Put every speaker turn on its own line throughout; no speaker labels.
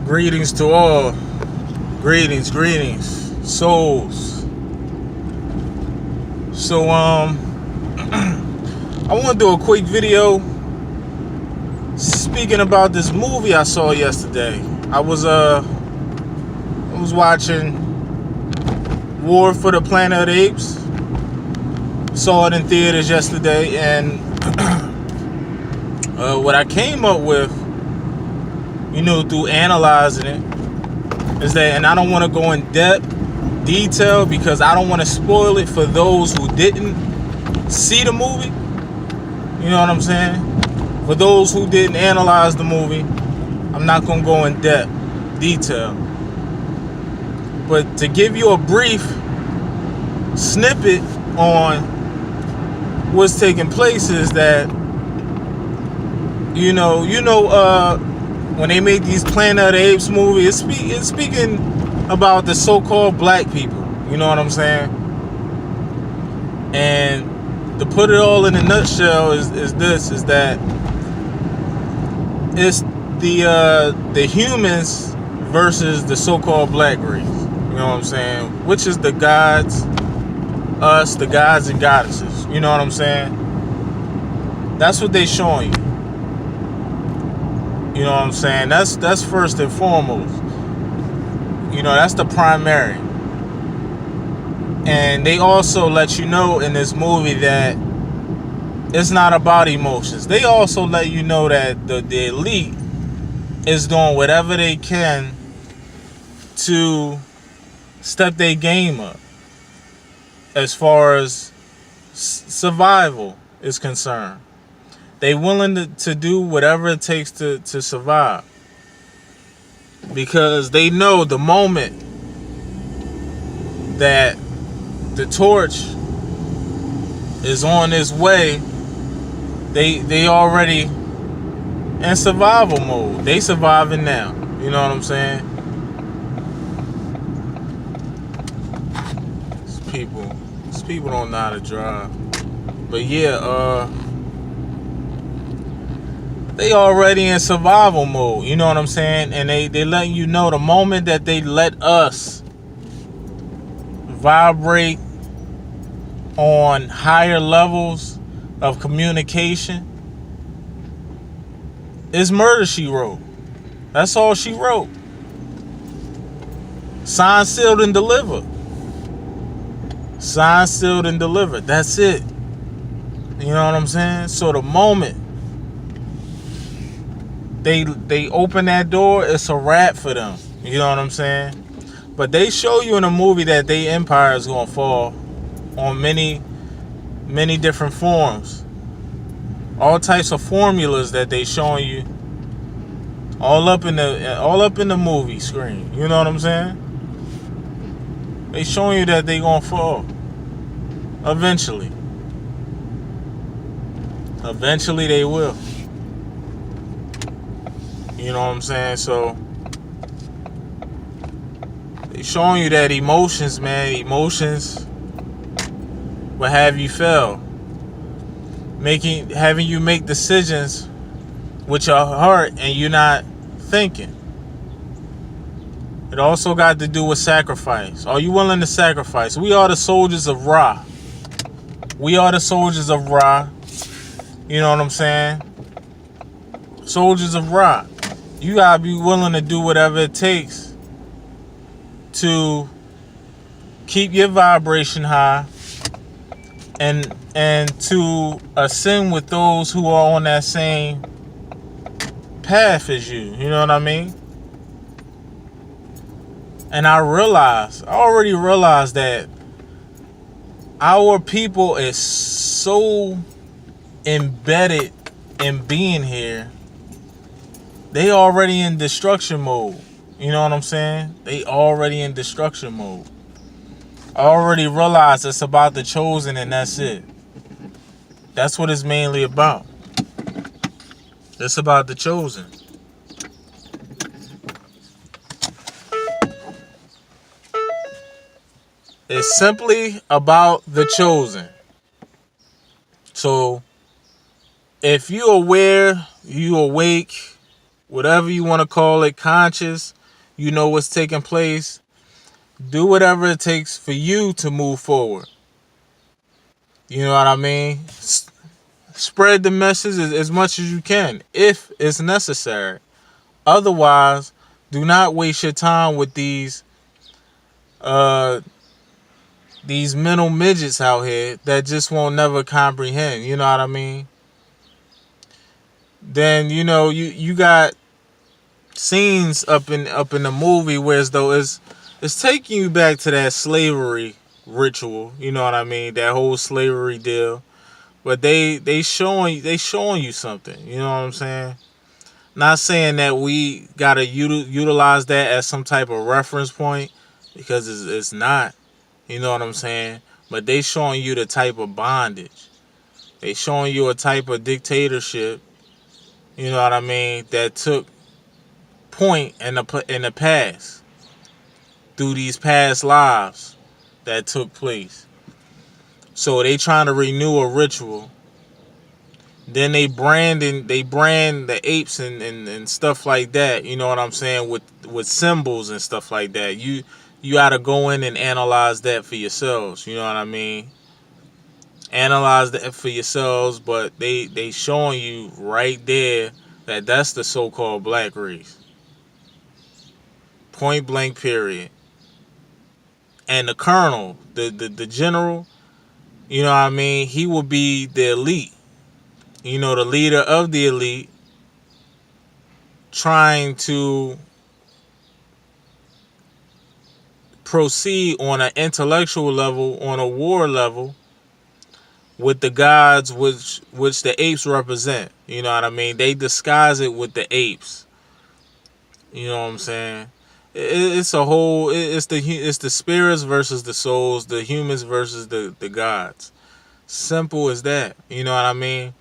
Greetings to all. Greetings, souls. So, I want to do a quick video speaking about this movie I saw yesterday. I was watching War for the Planet of the Apes. Saw it in theaters yesterday, and what I came up with, through analyzing it, is that, and I don't want to go in detail because I don't want to spoil it for those who didn't see the movie. You know what I'm saying? For those who didn't analyze the movie, I'm not going to go in detail. But to give you a brief snippet on what's taking place is that, when they made these Planet of the Apes movies, it's speaking about the so-called black people. You know what I'm saying? And to put it all in a nutshell is that it's the humans versus the so-called black race. You know what I'm saying? Which is the gods, us, the gods and goddesses. You know what I'm saying? That's what they showing you. You know what I'm saying? That's first and foremost. That's the primary. And they also let you know in this movie that it's not about emotions. They also let you know that the elite is doing whatever they can to step their game up as far as survival is concerned. They willing to do whatever it takes to survive. Because they know the moment that the torch is on its way, they already in survival mode. They surviving now. You know what I'm saying? These people don't know how to drive. But yeah, they already in survival mode, you know what I'm saying? And they letting you know the moment that they let us vibrate on higher levels of communication, it's murder she wrote. That's all she wrote. Signed, sealed, and delivered. Signed, sealed, and delivered. That's it. You know what I'm saying? So the moment they open that door, it's a wrap for them. You know what I'm saying? But they show you in a movie that their empire is gonna fall on many different forms. All types of formulas that they showing you all up in the movie screen. You know what I'm saying? They showing you that they gonna fall. Eventually. Eventually they will. You know what I'm saying? So they showing you that emotions will have you fail. Having you make decisions with your heart and you're not thinking. It also got to do with sacrifice. Are you willing to sacrifice? We are the soldiers of Ra. We are the soldiers of Ra. You know what I'm saying? Soldiers of Ra. You gotta be willing to do whatever it takes to keep your vibration high and to ascend with those who are on that same path as you. You know what I mean? And I already realized that our people is so embedded in being here. They already in destruction mode. You know what I'm saying? They already in destruction mode. I already realized it's about the chosen and that's it. That's what it's mainly about. It's about the chosen. It's simply about the chosen. So if you're aware, you awake, whatever you want to call it, conscious, You know what's taking place. Do whatever it takes for you to move forward. You know what I mean? Spread the message as much as you can if it's necessary. Otherwise, do not waste your time with uh these mental midgets out here that just won't never comprehend. You know what I mean? Then you got scenes up in the movie where as though it's taking you back to that slavery ritual. You know what I mean? That whole slavery deal. But they showing you something. You know what I'm saying? Not saying that we gotta utilize that as some type of reference point, because it's not. You know what I'm saying? But they showing you the type of bondage. They showing you a type of dictatorship. You know what I mean? That took point in the past, through these past lives that took place. So they trying to renew a ritual. Then they brand the apes and stuff like that. You know what I'm saying, with symbols and stuff like that. You gotta go in and analyze that for yourselves. You know what I mean? Analyze that for yourselves. But they showing you right there that that's the so-called black race. Point blank period. And the colonel, the general, you know what I mean? He will be the elite. You know, the leader of the elite, trying to proceed on an intellectual level, on a war level, with the gods which the apes represent. You know what I mean? They disguise it with the apes. You know what I'm saying? It's a whole. It's the spirits versus the souls, the humans versus the gods. Simple as that. You know what I mean?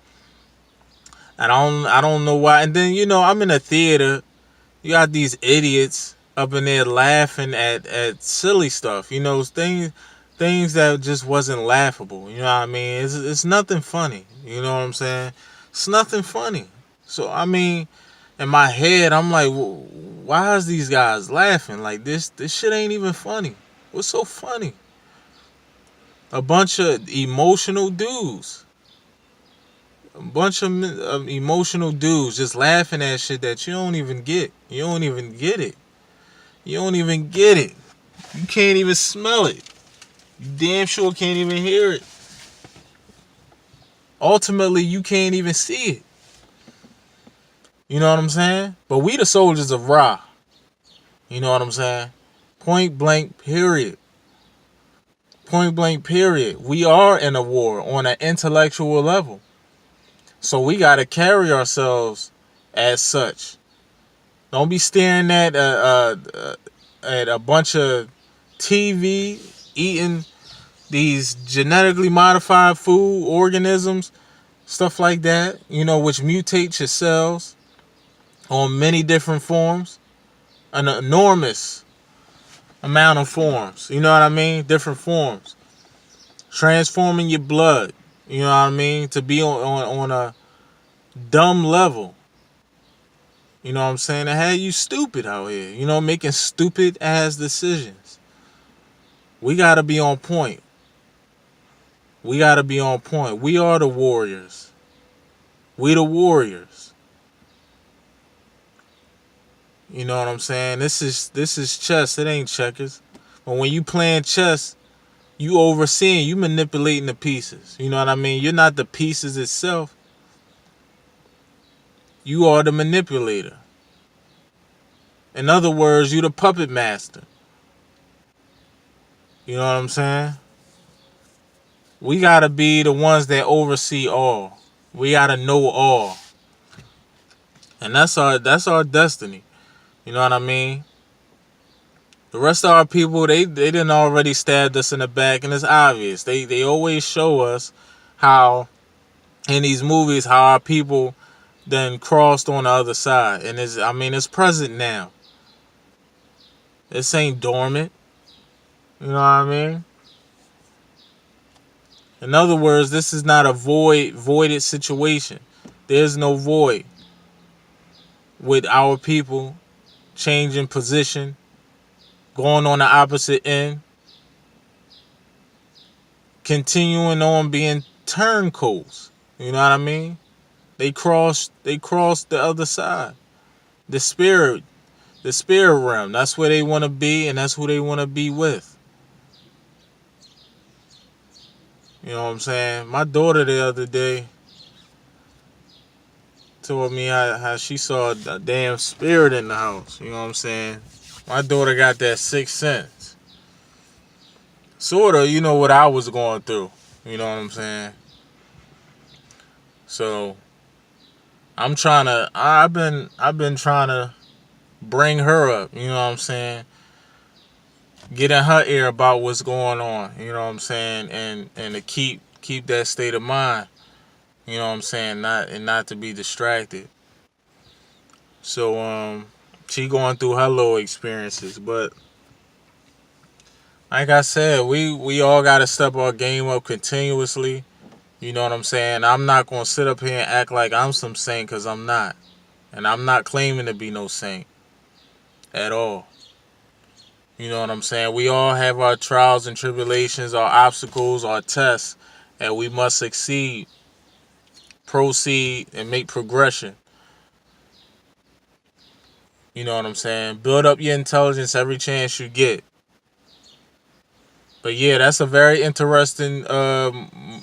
And I don't know why. And then I'm in a theater. You got these idiots up in there laughing at silly stuff. Things that just wasn't laughable. You know what I mean? It's nothing funny. You know what I'm saying? It's nothing funny. So I mean, in my head, I'm like, why is these guys laughing? Like this shit ain't even funny. What's so funny? A bunch of emotional dudes. A bunch of emotional dudes just laughing at shit that you don't even get. You don't even get it. You don't even get it. You can't even smell it. You damn sure can't even hear it. Ultimately, you can't even see it. You know what I'm saying? But we the soldiers of Ra. You know what I'm saying? Point blank period. Point blank period. We are in a war on an intellectual level. So we got to carry ourselves as such. Don't be staring at a bunch of TV, eating these genetically modified food, organisms, stuff like that, which mutate your cells on many different forms, an enormous amount of forms. You know what I mean? Different forms. Transforming your blood. You know what I mean? To be on a dumb level. You know what I'm saying? That had you stupid out here. Making stupid ass decisions. We gotta be on point. We gotta be on point. We are the warriors. We the warriors. You know what I'm saying? This is chess. It ain't checkers. But when you playing chess, you overseeing, you manipulating the pieces. You know what I mean? You're not the pieces itself. You are the manipulator. In other words, you the puppet master. You know what I'm saying? We gotta be the ones that oversee all. We gotta know all. And that's our destiny. You know what I mean? The rest of our people, they didn't already stabbed us in the back, and it's obvious. They always show us how, in these movies, how our people then crossed on the other side. And it's present now. This ain't dormant. You know what I mean? In other words, this is not a voided situation. There's no void with our people changing position, going on the opposite end, continuing on being turncoats. You know what I mean? They crossed the other side. The spirit realm. That's where they want to be, and that's who they want to be with. You know what I'm saying? My daughter the other day told me how she saw a damn spirit in the house. You know what I'm saying? My daughter got that sixth sense. Sorta, you know what I was going through. You know what I'm saying? So I've been trying to bring her up, you know what I'm saying? Get in her ear about what's going on, you know what I'm saying? And to keep that state of mind, you know what I'm saying, not to be distracted. So she going through her little experiences, but like I said, we all gotta step our game up continuously. You know what I'm saying? I'm not gonna sit up here and act like I'm some saint, because I'm not. And I'm not claiming to be no saint at all. You know what I'm saying? We all have our trials and tribulations, our obstacles, our tests, and we must succeed, proceed, and make progression. You know what I'm saying? Build up your intelligence every chance you get. But yeah, that's a very interesting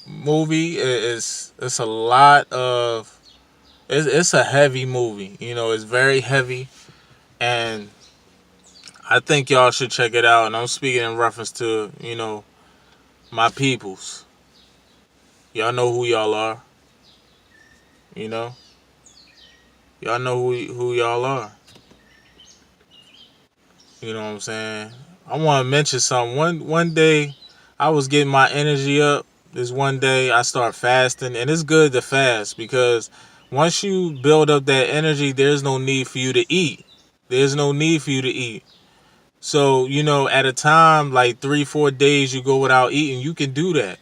movie. It's a lot of... It's a heavy movie. You know, it's very heavy. And I think y'all should check it out. And I'm speaking in reference to, you know, my peoples. Y'all know who y'all are. You know? Y'all know who y'all are. You know what I'm saying? I want to mention something. One day, I was getting my energy up. This one day, I start fasting. And it's good to fast, because once you build up that energy, there's no need for you to eat. There's no need for you to eat. So, you know, at a time, like 3-4 days you go without eating, you can do that.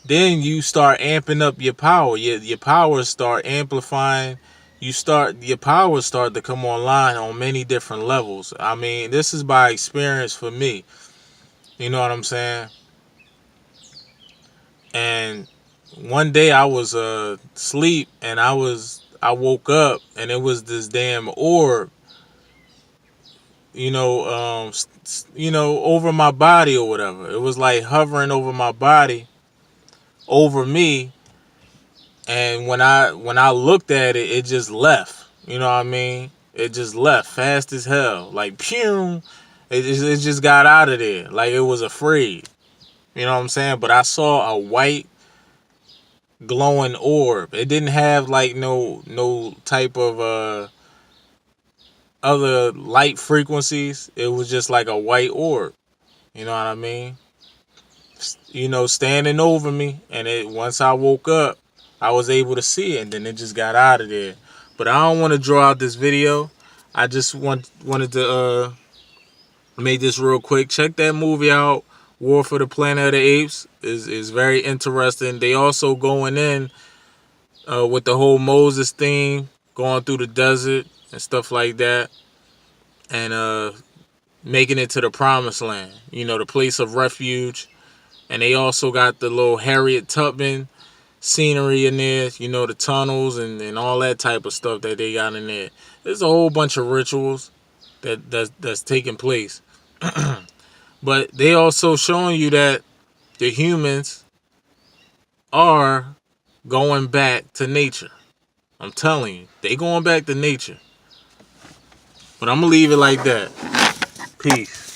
Then you start amping up your power. Your power start amplifying. Your power start to come online on many different levels. I mean, this is by experience for me. You know what I'm saying? And one day I was asleep, and I woke up, and it was this damn orb, over my body or whatever. It was like hovering over my body, over me. And when I looked at it, it just left. You know what I mean? It just left fast as hell. Like, pew! It just got out of there. Like it was afraid. You know what I'm saying? But I saw a white glowing orb. It didn't have like no type of other light frequencies. It was just like a white orb. You know what I mean? You know, standing over me. And once I woke up, I was able to see it, and then it just got out of there. But I don't want to draw out this video. I just wanted to make this real quick. Check that movie out. War for the Planet of the Apes is very interesting. They also going in with the whole Moses theme, going through the desert and stuff like that, and making it to the promised land. You know, the place of refuge. And they also got the little Harriet Tubman scenery in there, you know, the tunnels and all that type of stuff that they got in there. There's a whole bunch of rituals that's taking place. But they also showing you that the humans are going back to nature. I'm telling you, they going back to nature. But I'm gonna leave it like that. Peace.